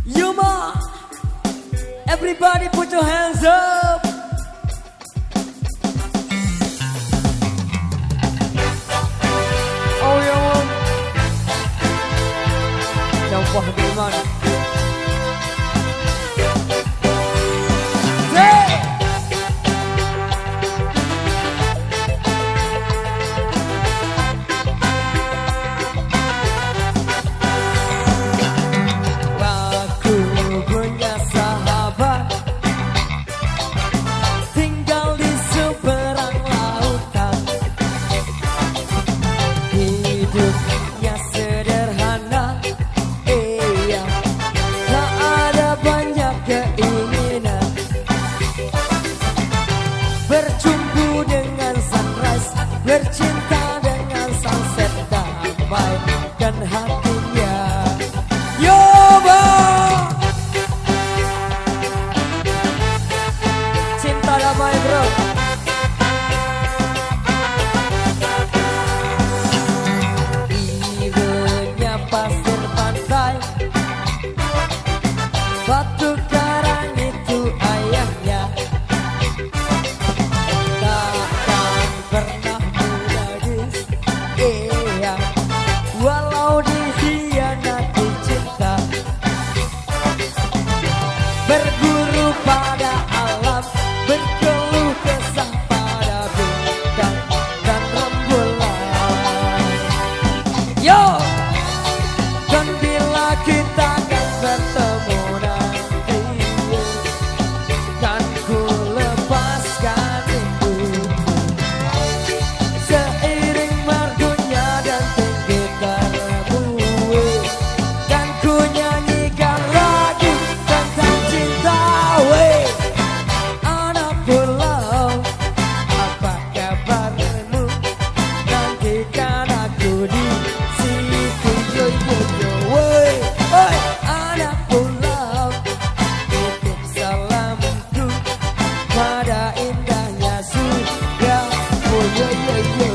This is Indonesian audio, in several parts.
Yuma, everybody put your hands up. Oh yeah, yang wah gimana? Berjumpa dengan sunrise, bercinta dengan sunset, damai dan hatinya. Yo bang, cinta damai bro. Irenya pasir pantai, batu karang itu ayahnya. Walau dikhianati cinta, berguru pada alam, berkeluh kesah pada bintang dan rembulan. Yo, dan bila kita akan bertemu nanti, kan ku lepaskan rindu seiring merdunya dan tinggi dan ku nyanyikan lagu tentang cinta. Weh, anak pulau, apa kabarmu? Nantikan aku di situ. Yo yo yo, weh, weh, anak pulau, titip salamku pada indahnya surga. Oh yo yo yo.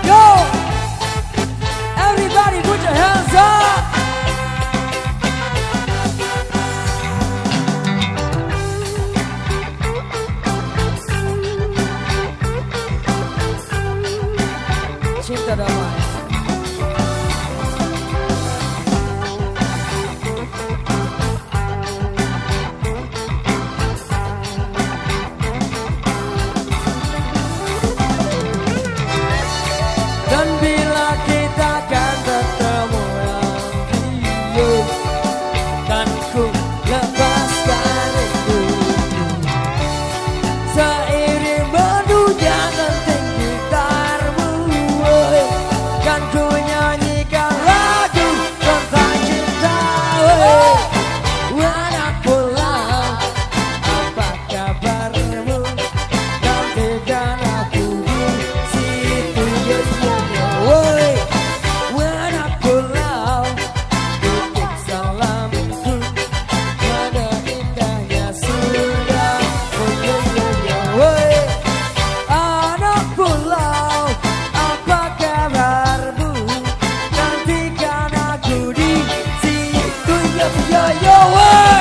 Yo, everybody put your hands up. Cinta damai. Dan bila kita akan bertemu nanti, kan ku lepaskan rindu seiring merdunya dan tinggi gitarmu. Kan ku nyanyikan lagu tentang cinta. Anak pulau, apa kabarmu? Nantikan aku di situ. Yo yo yo, woi, anak pulau, titip salamku pada indahnya surga. Oh yo yo yo, woi, anak pulau, apa kabarmu? Nantikan aku di situ. Yo yo yo, woi.